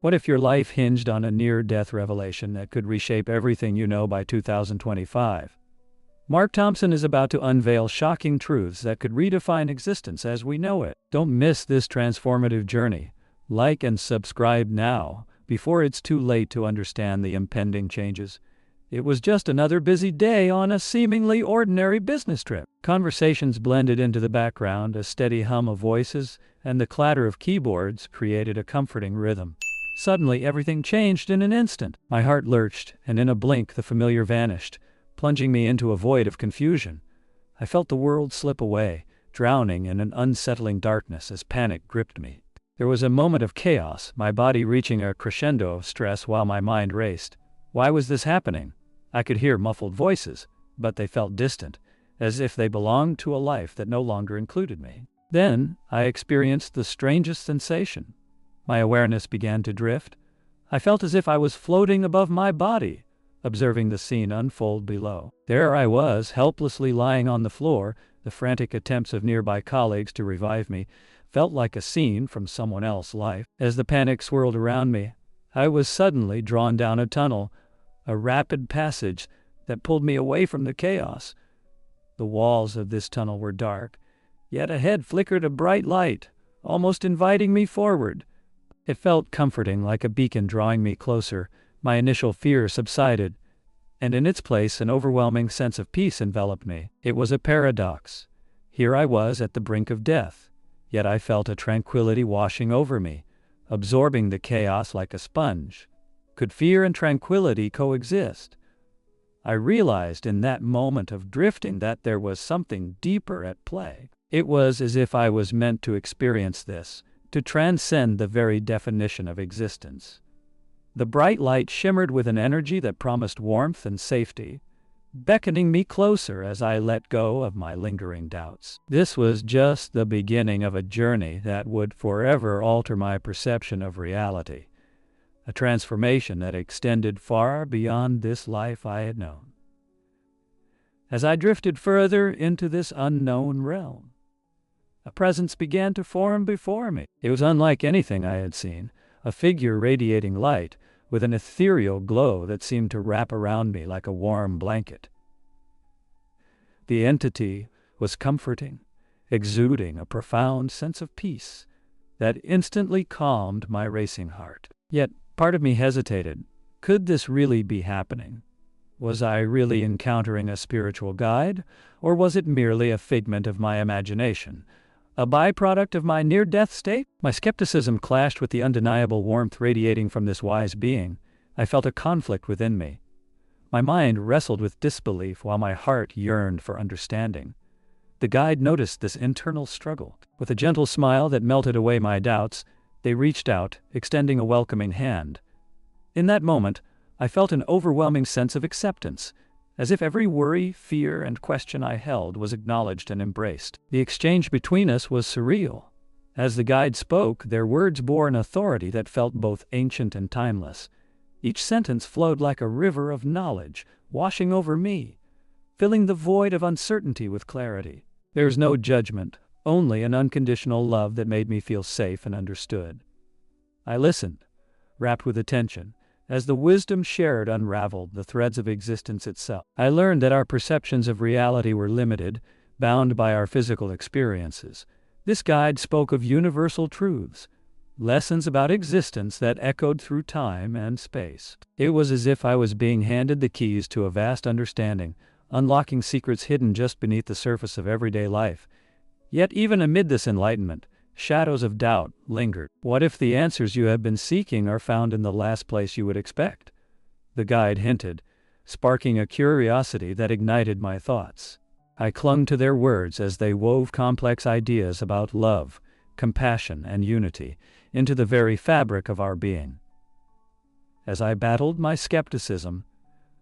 What if your life hinged on a near-death revelation that could reshape everything you know by 2025? Mark Thompson is about to unveil shocking truths that could redefine existence as we know it. Don't miss this transformative journey. Like and subscribe now, before it's too late to understand the impending changes. It was just another busy day on a seemingly ordinary business trip. Conversations blended into the background, a steady hum of voices, and the clatter of keyboards created a comforting rhythm. Suddenly, everything changed in an instant. My heart lurched, and in a blink the familiar vanished, plunging me into a void of confusion. I felt the world slip away, drowning in an unsettling darkness as panic gripped me. There was a moment of chaos, my body reaching a crescendo of stress while my mind raced. Why was this happening? I could hear muffled voices, but they felt distant, as if they belonged to a life that no longer included me. Then, I experienced the strangest sensation. My awareness began to drift. I felt as if I was floating above my body, observing the scene unfold below. There I was, helplessly lying on the floor. The frantic attempts of nearby colleagues to revive me felt like a scene from someone else's life. As the panic swirled around me, I was suddenly drawn down a tunnel, a rapid passage that pulled me away from the chaos. The walls of this tunnel were dark, yet ahead flickered a bright light, almost inviting me forward. It felt comforting, like a beacon drawing me closer. My initial fear subsided, and in its place an overwhelming sense of peace enveloped me. It was a paradox. Here I was at the brink of death, yet I felt a tranquility washing over me, absorbing the chaos like a sponge. Could fear and tranquility coexist? I realized in that moment of drifting that there was something deeper at play. It was as if I was meant to experience this, to transcend the very definition of existence. The bright light shimmered with an energy that promised warmth and safety, beckoning me closer as I let go of my lingering doubts. This was just the beginning of a journey that would forever alter my perception of reality. A transformation that extended far beyond this life I had known. As I drifted further into this unknown realm, a presence began to form before me. It was unlike anything I had seen, a figure radiating light, with an ethereal glow that seemed to wrap around me like a warm blanket. The entity was comforting, exuding a profound sense of peace that instantly calmed my racing heart. Yet, part of me hesitated. Could this really be happening? Was I really encountering a spiritual guide, or was it merely a figment of my imagination, a byproduct of my near-death state? My skepticism clashed with the undeniable warmth radiating from this wise being. I felt a conflict within me. My mind wrestled with disbelief while my heart yearned for understanding. The guide noticed this internal struggle. With a gentle smile that melted away my doubts, they reached out, extending a welcoming hand. In that moment, I felt an overwhelming sense of acceptance, as if every worry, fear, and question I held was acknowledged and embraced. The exchange between us was surreal. As the guide spoke, their words bore an authority that felt both ancient and timeless. Each sentence flowed like a river of knowledge, washing over me, filling the void of uncertainty with clarity. There was no judgment, only an unconditional love that made me feel safe and understood. I listened, rapt with attention, as the wisdom shared unraveled the threads of existence itself. I learned that our perceptions of reality were limited, bound by our physical experiences. This guide spoke of universal truths, lessons about existence that echoed through time and space. It was as if I was being handed the keys to a vast understanding, unlocking secrets hidden just beneath the surface of everyday life. Yet even amid this enlightenment, shadows of doubt lingered. What if the answers you have been seeking are found in the last place you would expect? The guide hinted, sparking a curiosity that ignited my thoughts. I clung to their words as they wove complex ideas about love, compassion, and unity into the very fabric of our being. As I battled my skepticism,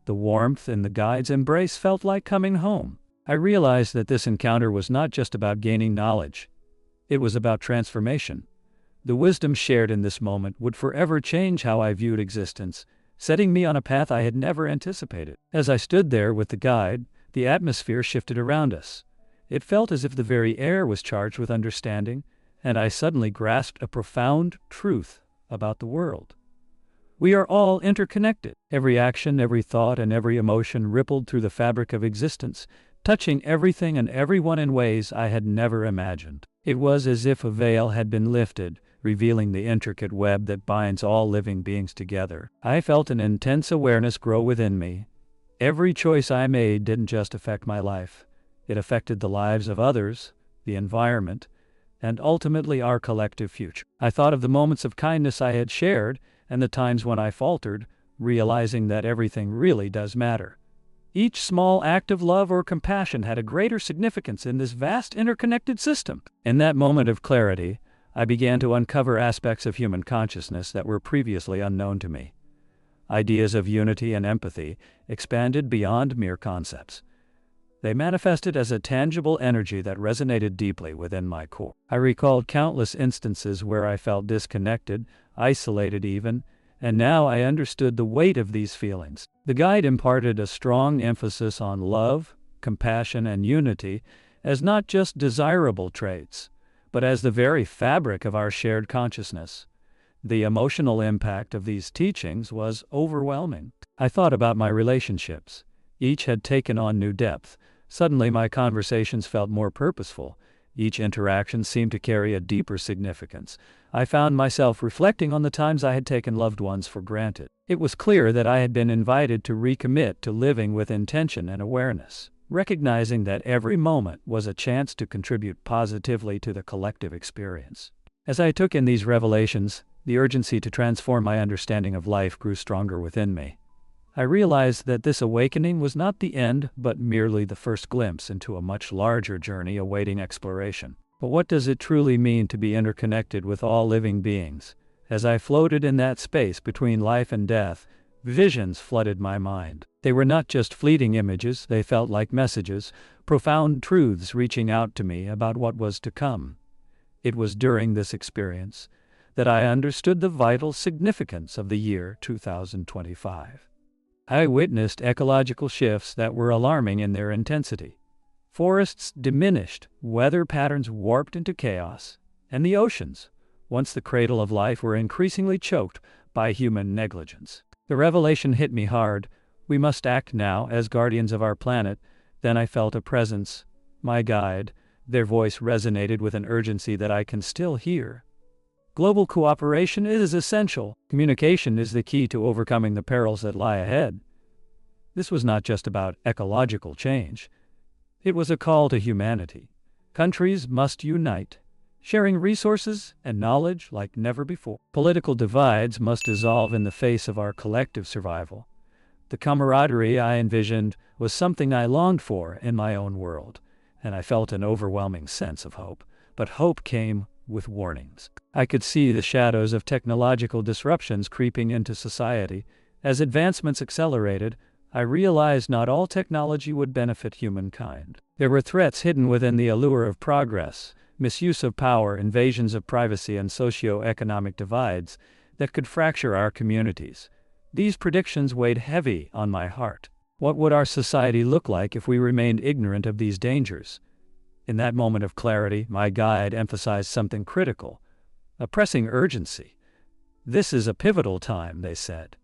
the warmth in the guide's embrace felt like coming home. I realized that this encounter was not just about gaining knowledge. It was about transformation. The wisdom shared in this moment would forever change how I viewed existence, setting me on a path I had never anticipated. As I stood there with the guide, the atmosphere shifted around us. It felt as if the very air was charged with understanding, and I suddenly grasped a profound truth about the world. We are all interconnected. Every action, every thought, and every emotion rippled through the fabric of existence, touching everything and everyone in ways I had never imagined. It was as if a veil had been lifted, revealing the intricate web that binds all living beings together. I felt an intense awareness grow within me. Every choice I made didn't just affect my life. It affected the lives of others, the environment, and ultimately our collective future. I thought of the moments of kindness I had shared and the times when I faltered, realizing that everything really does matter. Each small act of love or compassion had a greater significance in this vast interconnected system. In that moment of clarity, I began to uncover aspects of human consciousness that were previously unknown to me. Ideas of unity and empathy expanded beyond mere concepts. They manifested as a tangible energy that resonated deeply within my core. I recalled countless instances where I felt disconnected, isolated even, and now I understood the weight of these feelings. The guide imparted a strong emphasis on love, compassion, and unity as not just desirable traits, but as the very fabric of our shared consciousness. The emotional impact of these teachings was overwhelming. I thought about my relationships. Each had taken on new depth. Suddenly my conversations felt more purposeful. Each interaction seemed to carry a deeper significance. I found myself reflecting on the times I had taken loved ones for granted. It was clear that I had been invited to recommit to living with intention and awareness, recognizing that every moment was a chance to contribute positively to the collective experience. As I took in these revelations, the urgency to transform my understanding of life grew stronger within me. I realized that this awakening was not the end, but merely the first glimpse into a much larger journey awaiting exploration. But what does it truly mean to be interconnected with all living beings? As I floated in that space between life and death, visions flooded my mind. They were not just fleeting images, they felt like messages, profound truths reaching out to me about what was to come. It was during this experience that I understood the vital significance of the year 2025. I witnessed ecological shifts that were alarming in their intensity. Forests diminished, weather patterns warped into chaos, and the oceans, once the cradle of life, were increasingly choked by human negligence. The revelation hit me hard. We must act now as guardians of our planet. Then I felt a presence, my guide. Their voice resonated with an urgency that I can still hear. Global cooperation is essential. Communication is the key to overcoming the perils that lie ahead. This was not just about ecological change. It was a call to humanity. Countries must unite, sharing resources and knowledge like never before. Political divides must dissolve in the face of our collective survival. The camaraderie I envisioned was something I longed for in my own world, and I felt an overwhelming sense of hope. But hope came with warnings. I could see the shadows of technological disruptions creeping into society. As advancements accelerated, I realized not all technology would benefit humankind. There were threats hidden within the allure of progress, misuse of power, invasions of privacy, and socio-economic divides that could fracture our communities. These predictions weighed heavy on my heart. What would our society look like if we remained ignorant of these dangers? In that moment of clarity, my guide emphasized something critical, a pressing urgency. This is a pivotal time, they said.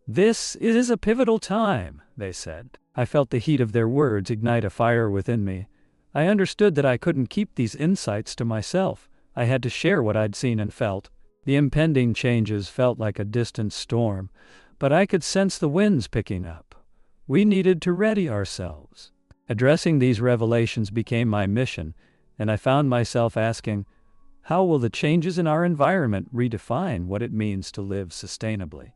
This is a pivotal time, they said. I felt the heat of their words ignite a fire within me. I understood that I couldn't keep these insights to myself. I had to share what I'd seen and felt. The impending changes felt like a distant storm, but I could sense the winds picking up. We needed to ready ourselves. Addressing these revelations became my mission, and I found myself asking, how will the changes in our environment redefine what it means to live sustainably?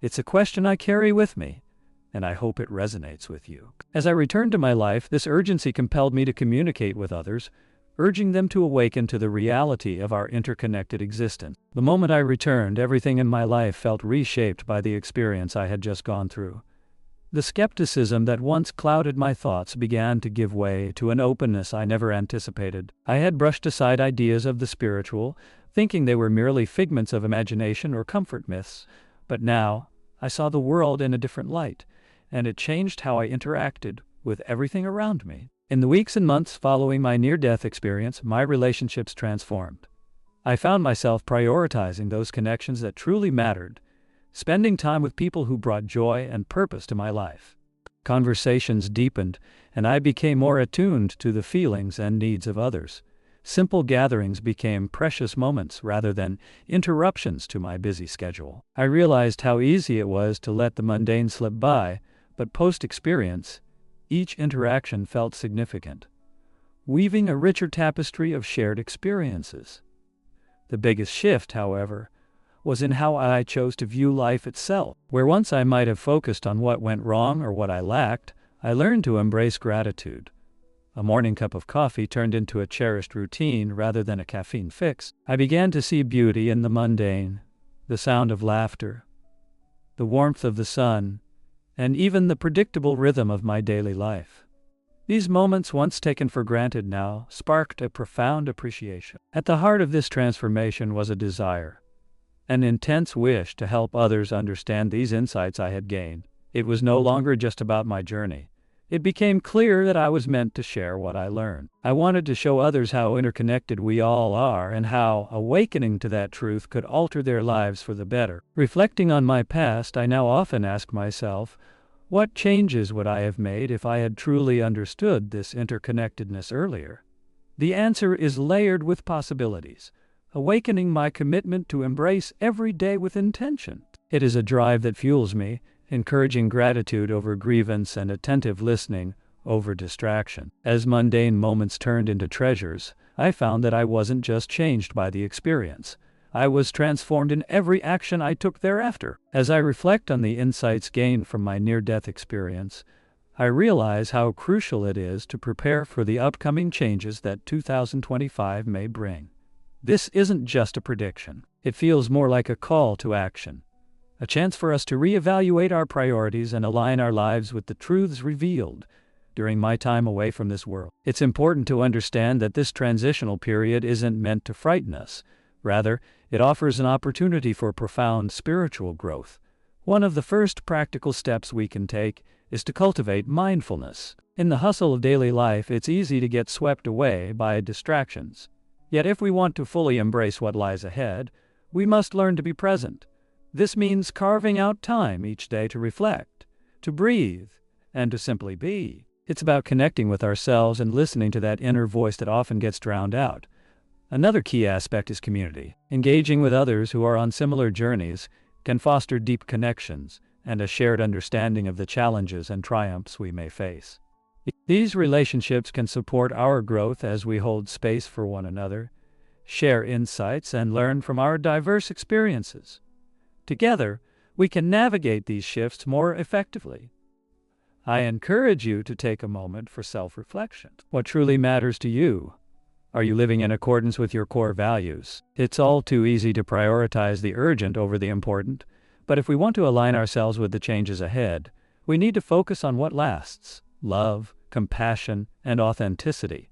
It's a question I carry with me, and I hope it resonates with you. As I returned to my life, this urgency compelled me to communicate with others, urging them to awaken to the reality of our interconnected existence. The moment I returned, everything in my life felt reshaped by the experience I had just gone through. The skepticism that once clouded my thoughts began to give way to an openness I never anticipated. I had brushed aside ideas of the spiritual, thinking they were merely figments of imagination or comfort myths. But now, I saw the world in a different light, and it changed how I interacted with everything around me. In the weeks and months following my near-death experience, my relationships transformed. I found myself prioritizing those connections that truly mattered, spending time with people who brought joy and purpose to my life. Conversations deepened, and I became more attuned to the feelings and needs of others. Simple gatherings became precious moments rather than interruptions to my busy schedule. I realized how easy it was to let the mundane slip by, but post-experience, each interaction felt significant, weaving a richer tapestry of shared experiences. The biggest shift, however, was in how I chose to view life itself. Where once I might have focused on what went wrong or what I lacked, I learned to embrace gratitude. A morning cup of coffee turned into a cherished routine rather than a caffeine fix. I began to see beauty in the mundane, the sound of laughter, the warmth of the sun, and even the predictable rhythm of my daily life. These moments, once taken for granted now, sparked a profound appreciation. At the heart of this transformation was a desire, an intense wish to help others understand these insights I had gained. It was no longer just about my journey. It became clear that I was meant to share what I learned. I wanted to show others how interconnected we all are and how awakening to that truth could alter their lives for the better. Reflecting on my past, I now often ask myself, what changes would I have made if I had truly understood this interconnectedness earlier? The answer is layered with possibilities, awakening my commitment to embrace every day with intention. It is a drive that fuels me, encouraging gratitude over grievance and attentive listening over distraction. As mundane moments turned into treasures, I found that I wasn't just changed by the experience. I was transformed in every action I took thereafter. As I reflect on the insights gained from my near-death experience, I realize how crucial it is to prepare for the upcoming changes that 2025 may bring. This isn't just a prediction. It feels more like a call to action, a chance for us to reevaluate our priorities and align our lives with the truths revealed during my time away from this world. It's important to understand that this transitional period isn't meant to frighten us. Rather, it offers an opportunity for profound spiritual growth. One of the first practical steps we can take is to cultivate mindfulness. In the hustle of daily life, it's easy to get swept away by distractions. Yet if we want to fully embrace what lies ahead, we must learn to be present. This means carving out time each day to reflect, to breathe, and to simply be. It's about connecting with ourselves and listening to that inner voice that often gets drowned out. Another key aspect is community. Engaging with others who are on similar journeys can foster deep connections and a shared understanding of the challenges and triumphs we may face. These relationships can support our growth as we hold space for one another, share insights, and learn from our diverse experiences. Together, we can navigate these shifts more effectively. I encourage you to take a moment for self-reflection. What truly matters to you? Are you living in accordance with your core values? It's all too easy to prioritize the urgent over the important, but if we want to align ourselves with the changes ahead, we need to focus on what lasts: love, compassion, and authenticity.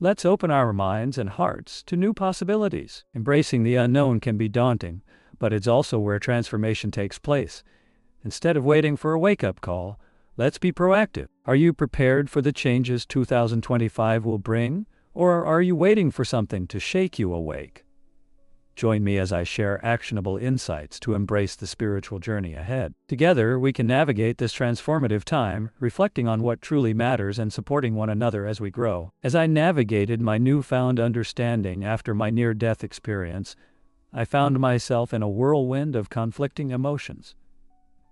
Let's open our minds and hearts to new possibilities. Embracing the unknown can be daunting, but it's also where transformation takes place. Instead of waiting for a wake-up call, let's be proactive. Are you prepared for the changes 2025 will bring, or are you waiting for something to shake you awake? Join me as I share actionable insights to embrace the spiritual journey ahead. Together, we can navigate this transformative time, reflecting on what truly matters and supporting one another as we grow. As I navigated my newfound understanding after my near-death experience, I found myself in a whirlwind of conflicting emotions.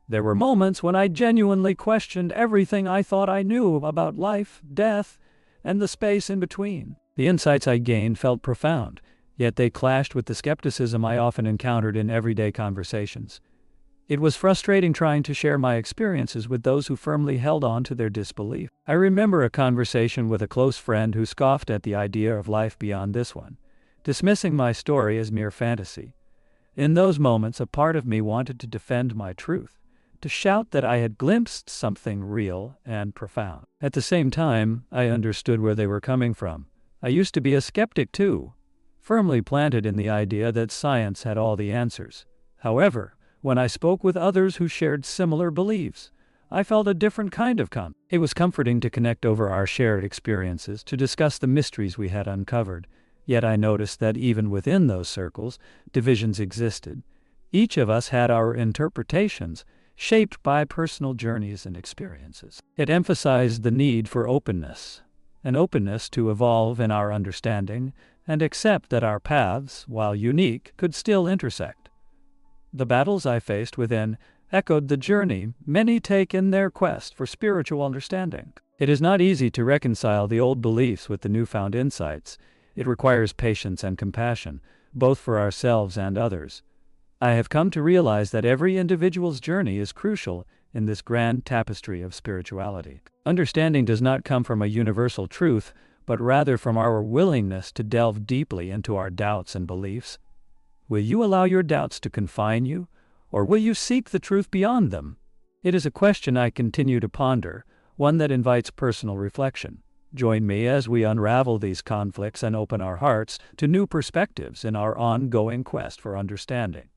There were moments when I genuinely questioned everything I thought I knew about life, death, and the space in between. The insights I gained felt profound, yet they clashed with the skepticism I often encountered in everyday conversations. It was frustrating trying to share my experiences with those who firmly held on to their disbelief. I remember a conversation with a close friend who scoffed at the idea of life beyond this one, dismissing my story as mere fantasy. In those moments, a part of me wanted to defend my truth, to shout that I had glimpsed something real and profound. At the same time, I understood where they were coming from. I used to be a skeptic too, firmly planted in the idea that science had all the answers. However, when I spoke with others who shared similar beliefs, I felt a different kind of calm. It was comforting to connect over our shared experiences, to discuss the mysteries we had uncovered. Yet I noticed that even within those circles, divisions existed. Each of us had our interpretations, shaped by personal journeys and experiences. It emphasized the need for openness, an openness to evolve in our understanding and accept that our paths, while unique, could still intersect. The battles I faced within echoed the journey many take in their quest for spiritual understanding. It is not easy to reconcile the old beliefs with the newfound insights. It requires patience and compassion, both for ourselves and others. I have come to realize that every individual's journey is crucial in this grand tapestry of spirituality. Understanding does not come from a universal truth, but rather from our willingness to delve deeply into our doubts and beliefs. Will you allow your doubts to confine you, or will you seek the truth beyond them? It is a question I continue to ponder, one that invites personal reflection. Join me as we unravel these conflicts and open our hearts to new perspectives in our ongoing quest for understanding.